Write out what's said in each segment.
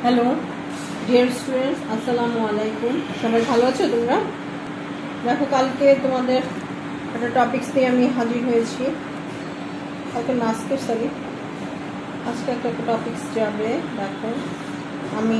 Hello dear students, আসসালামু আলাইকুম। সবাই ভালো আছো তোমরা? দেখো, কালকে তোমাদের একটা টপিক্স দিয়ে আমি হাজির হয়েছি। কালকে আজকে একটা টপিক্স যাবে। দেখো, আমি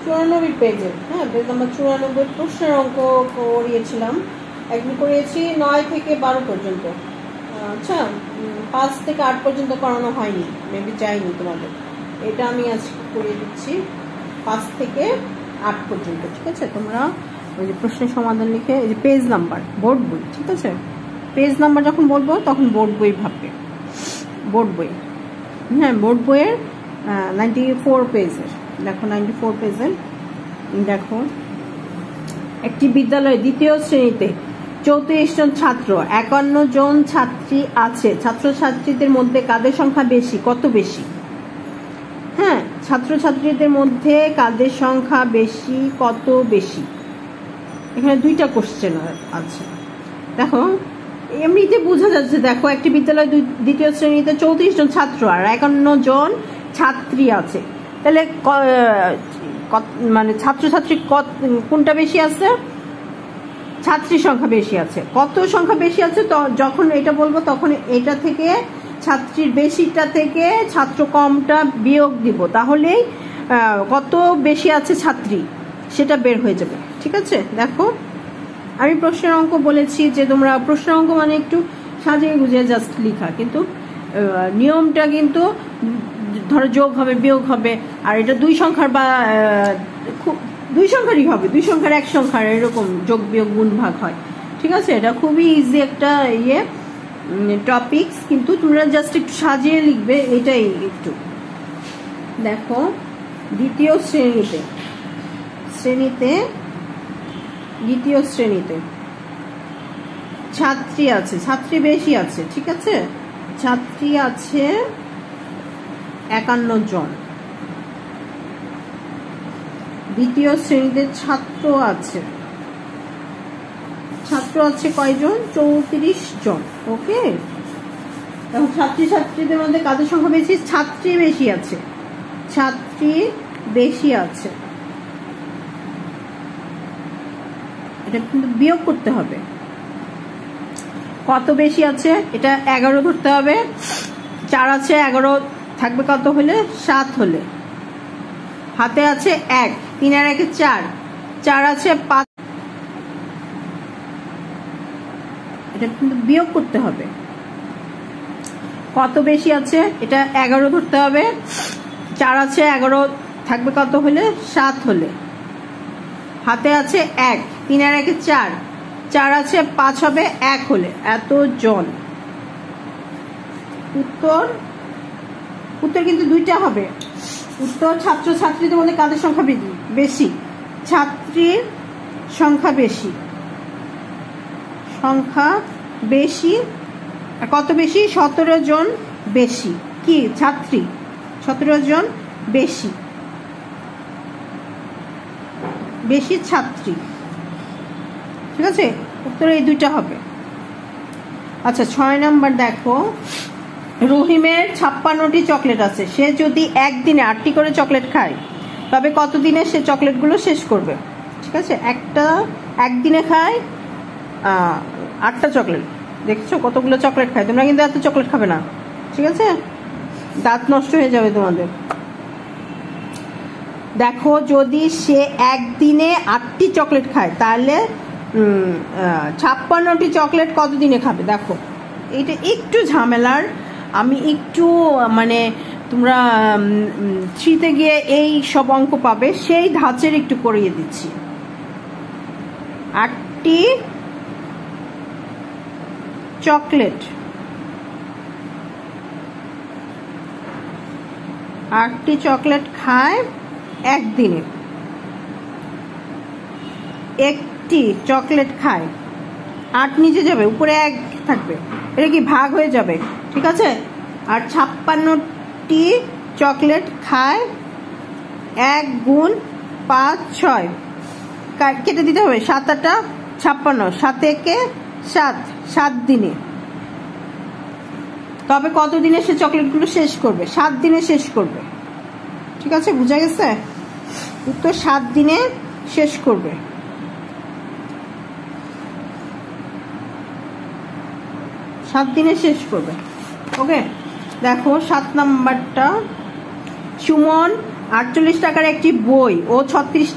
94 পেজের পেজ নাম্বার 94 প্রশ্নের অঙ্ক করিয়েছিলাম। একদিন করিয়েছি 9 থেকে 12 পর্যন্ত। আচ্ছা, 5 থেকে 8 পর্যন্ত করানো হয়নি, মেবি যায়নি তোমাদের। এটা আমি আজকে করিয়ে দিচ্ছি 5 থেকে 8 পর্যন্ত। ঠিক আছে, তোমরা ওই যে প্রশ্নের সমাধান লিখে এই যে পেজ নাম্বার, বোর্ড বই, ঠিক আছে, পেজ নাম্বার যখন বলবো তখন বোর্ড বই ভাববে। বোর্ড বই, হ্যাঁ, বোর্ড বইয়ের 94 পেজের। দেখো 94 পেজের। দেখো, একটি বিদ্যালয়ে দ্বিতীয় শ্রেণীতে 34 জন ছাত্র, 51 জন ছাত্রী আছে। ছাত্রছাত্রীদের মধ্যে কাদের সংখ্যা বেশি? কত বেশি? হ্যাঁ, ছাত্রছাত্রীদের মধ্যে কাদের সংখ্যা বেশি, কত বেশি? এখানে দুইটা কোশ্চেন আছে। দেখো, এমনিতে বোঝা যাচ্ছে। দেখো, একটি বিদ্যালয়ে দ্বিতীয় শ্রেণীতে 34 জন ছাত্র আর 51 জন ছাত্রী আছে। তাহলে মানে ছাত্রছাত্রী কোনটা বেশি আছে? ছাত্রীর সংখ্যা বেশি আছে। কত সংখ্যা বেশি আছে? তো যখন এটা বলবো তখন এটা থেকে, ছাত্রীর বেশিটা থেকে ছাত্র কমটা বিয়োগ দিব, তাহলেই কত বেশি আছে ছাত্রী সেটা বের হয়ে যাবে। ঠিক আছে, দেখো, আমি প্রশ্নের অঙ্ক বলেছি যে তোমরা প্রশ্নের অঙ্ক মানে একটু সাজিয়ে গুজিয়ে জাস্ট লিখা, কিন্তু নিয়মটা কিন্তু ধরো যোগ হবে, বিয়োগ হবে, আর এটা দুই সংখ্যার বা দুই সংখ্যারই হবে, দুই সংখ্যার এক সংখ্যার এরকম যোগ বিয়োগ গুণ ভাগ হয়। ঠিক আছে, এটা খুবই ইজি একটা টপিকস, কিন্তু তোমরা জাস্ট একটু সাজিয়ে লিখবে, এটাই একটু। দেখো, দ্বিতীয় শ্রেণীতে ছাত্রী আছে, ছাত্রী বেশি আছে। ঠিক আছে, ছাত্রী আছে 51 জন। দ্বিতীয় শ্রেণীতে ছাত্র আছে কয়জন? 34 জন। ওকে, এখন ছাত্রীদের মধ্যে কাদের সংখ্যা বেশি? ছাত্রী বেশি আছে। এটা কিন্তু বিয়োগ করতে হবে। কত বেশি আছে? এটা 11 ধরতে হবে। 4 আছে, 11 থাকবে কত হলে? 7 হলে। হাতে আছে 1, 3 আর 1 4, 4 আছে 5। এটা কিন্তু বিয়োগ করতে হবে। কত বেশি আছে? এটা 11 ধরতে হবে। 4 আছে, 11 থাকবে কত হলে? 7 হলে। হাতে আছে 1, 3 আর 1 4, 4 আছে 5 হবে 1 হলে। এত জন। উত্তর কিন্তু দুইটা হবে। উত্তর, ছাত্রছাত্রীদের মধ্যে কাদের সংখ্যা বেশি? ছাত্রীর সংখ্যা বেশি। কত বেশি? 17 জন বেশি। কি? ছাত্রী 17 জন বেশি ছাত্রী। ঠিক আছে, উত্তর এই দুইটা হবে। আচ্ছা, 6 নাম্বার। দেখো, রহিমের 56টি চকলেট আছে। সে যদি একদিনে 8টি করে চকলেট খায়, তবে কতদিনে সে চকলেটগুলো শেষ করবে? ঠিক আছে, একদিনে খায় 8টা চকলেট। দেখছো কতগুলো চকলেট খায়? তোমরা কিন্তু এত চকলেট খাবে না, ঠিক আছে, দাঁত নষ্ট হয়ে যাবে তোমাদের। দেখো, যদি সে একদিনে 8টি চকলেট খায়, তাহলে 56টি চকলেট কতদিনে খাবে? দেখো, এটা একটু ঝামেলার। আমি একটু মানে তোমরা 3তে গিয়ে এই সব অঙ্ক পাবে, সেই ধাঁচের একটু করিয়ে দিচ্ছি। 8টি চকলেট খায় একদিনে। একটি চকলেট খায়, 8 নিচে যাবে, উপরে 1 থাকবে, এটা কি ভাগ হয়ে যাবে? ঠিক আছে, আর 56টি চকলেট খায় 1 গুণ 5 6, কেটে দিতে হবে। 7 8 56, 7 একে 7 দিনে। তবে কত দিনে সে চকলেটগুলো শেষ করবে? 7 দিনে শেষ করবে। ঠিক আছে, বুঝা গেছে? উত্তর 7 দিনে শেষ করবে। 7 দিনে শেষ করবে। ওকে, দেখো 7 নাম্বারটা। সুমন 48 টাকার একটি বই ও 36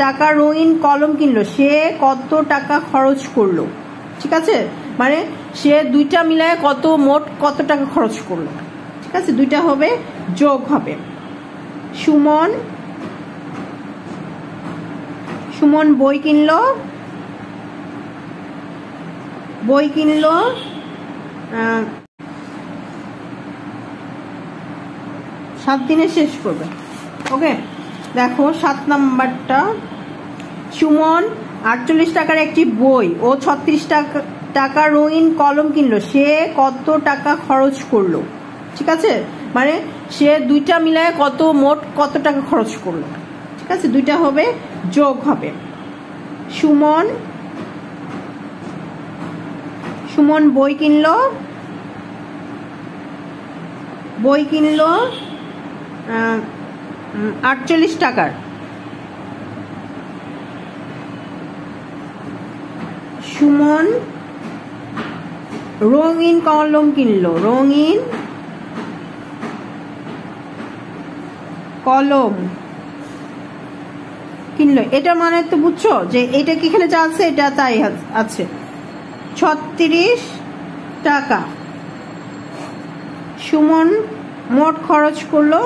টাকা রঙিন কলম কিনলো, সে কত টাকা খরচ করলো? ঠিক আছে, মানে সে দুইটা মিলায় মোট কত টাকা খরচ করলো। ঠিক আছে, দুইটা হবে যোগ হবে। সুমন বই কিনলো 7 দিনে শেষ করবে। ওকে, দেখো 7 নাম্বারটা। সুমন 48 টাকার একটি বই ও 36 টাকা রঙিন কলম কিনলো, সে কত টাকা খরচ করলো? ঠিক আছে, মানে সে দুইটা মিলায় মোট কত টাকা খরচ করলো। ঠিক আছে, দুইটা হবে যোগ হবে। সুমন বই কিনলো 48 টাকার। সুমন রঙিন কলম কিনলো, এটা মানে তো বুঝছো যে এটা কি এখানে যা আছে এটা তাই আছে। 36 টাকা সুমন মোট খরচ করলো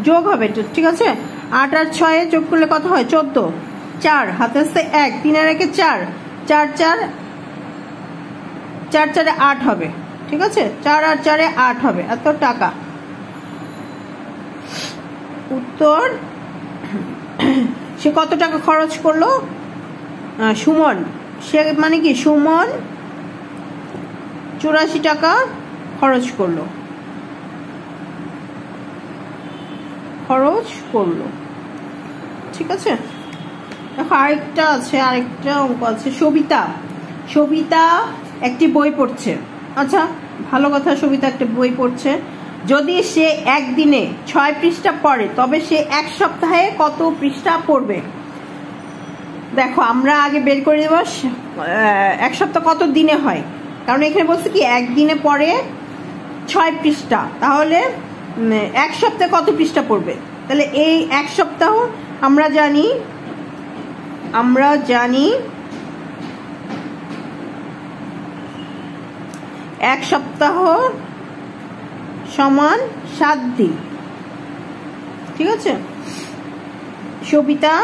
যোগ হবে। ঠিক আছে, 8 আর 6 যোগ করলে কত হয়? 14। 4 হাতে আসছে 1, 3 আর 1 4, 4 4 8 হবে। ঠিক আছে, 4 আর 4 8 হবে, এত টাকা। উত্তর সে কত টাকা খরচ করলো? সুমন, সে মানে কি সুমন 84 টাকা খরচ করলো। ঠিক আছে, দেখো আরেকটা অঙ্ক আছে। সবিতা একটি বই পড়ছে। আচ্ছা, ভালো কথা, সবিতা একটা বই পড়ছে। যদি সে একদিনে 6 পৃষ্ঠা পড়ে তবে সে 1 সপ্তাহে কত পৃষ্ঠা পড়বে? দেখো আমরা আগে বের করে দেব 1 সপ্তাহ কত দিনে হয়, কারণ এখানে বলছে কি একদিনে পড়ে 6 পৃষ্ঠা, তাহলে 1 সপ্তাহে কত পৃষ্ঠা পড়বে? তাহলে এই 1 সপ্তাহ আমরা জানি 1 সপ্তাহ সমান 7 দিন। ঠিক আছে, সবিতা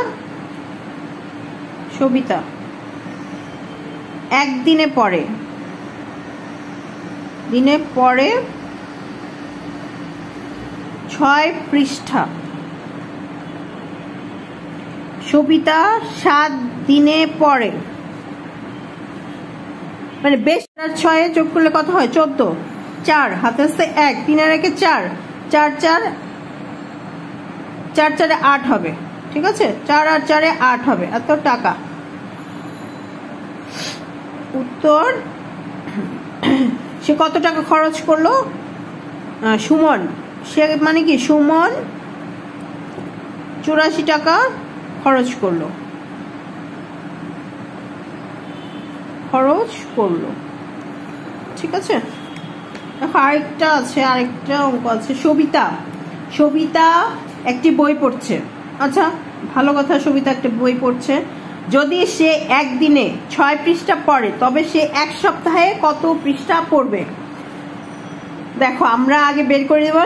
একদিনে পড়ে 6 পৃষ্ঠা। সবিতা 7 দিনে পড়ে, মানে বেশ 6 যোগ করলে কত হয়? 14। 4 হাতে আসছে 1, 3 আর 1 4, 4 4 8 হবে। ঠিক আছে, 4 আর 4 8 হবে, এত টাকা। উত্তর সে কত টাকা খরচ করলো? সুমন, সে মানে কি সুমন 84 টাকা খরচ করলো। ঠিক আছে, দেখো আরেকটা অঙ্ক আছে। সবিতা একটি বই পড়ছে। আচ্ছা, ভালো কথা, সবিতা একটা বই পড়ছে। যদি সে একদিনে 6 পৃষ্ঠা পড়ে তবে সে 1 সপ্তাহে কত পৃষ্ঠা পড়বে? দেখো আমরা আগে বের করে দেব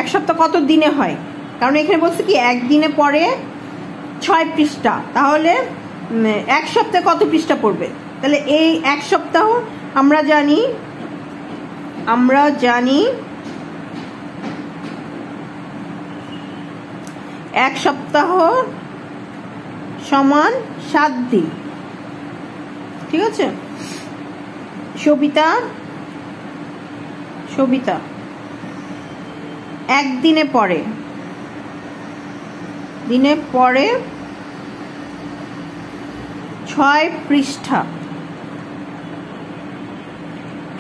1 সপ্তাহ কত দিনে হয়, কারণ এখানে বলছে কি একদিনে পড়ে 6 পৃষ্ঠা, তাহলে 1 সপ্তাহে কত পৃষ্ঠা পড়বে? তাহলে এই 1 সপ্তাহ আমরা জানি 1 সপ্তাহ সমান 7 দিন। ঠিক আছে, সবিতা একদিনে পড়ে 6 পৃষ্ঠা।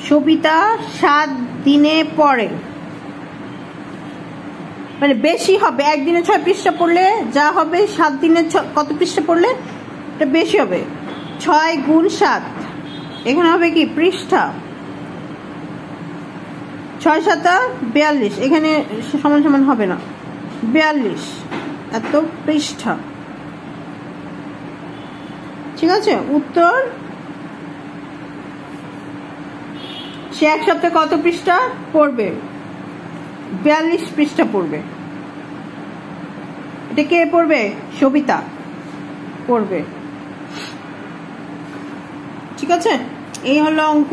সবিতা 7 দিনে পড়ে, মানে বেশি হবে। একদিনে 6 পৃষ্ঠা পড়লে যা হবে 7 দিনে কত পৃষ্ঠা পড়লে এটা বেশি হবে। 6 গুণ 7, এখানে হবে কি পৃষ্ঠা, 6 7 42, এখানে সমান সমান হবে না, 42 এত পৃষ্ঠা। ঠিক আছে, উত্তর সে এক সপ্তাহে কত পৃষ্ঠা পড়বে? 42 পৃষ্ঠা পড়বে। এটা কে পড়বে? সবিতা পড়বে। ঠিক আছে, এই হলো অঙ্ক।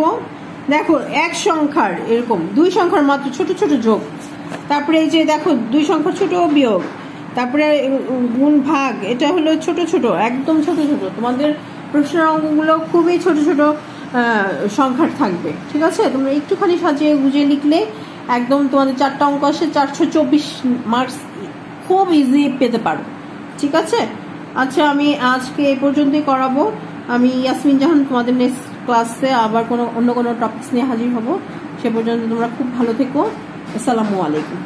দেখো এক সংখ্যার এরকম 2 সংখ্যার মাত্র ছোট ছোট যোগ, তারপরে এই যে দেখো 2 সংখ্যার ছোট বিয়োগ, তারপরে গুণ ভাগ, এটা হলো ছোট ছোট, একদম ছোট ছোট। তোমাদের প্রশ্নের অঙ্কগুলো খুবই ছোট ছোট সংখ্যার থাকবে। ঠিক আছে, তোমরা একটুখানি সাজিয়ে গুজিয়ে লিখলে একদম তোমাদের 4টা অঙ্ক আসে, 424 মার্কস খুব ইজি পেতে পারো। ঠিক আছে, আচ্ছা আমি আজকে এই পর্যন্তই করাবো। আমি ইয়াসমিন জাহান তোমাদের নেক্সট ক্লাসে আবার অন্য কোনো টপিকস নিয়ে হাজির হব। সে পর্যন্ত তোমরা খুব ভালো থেকো। আসসালামু আলাইকুম।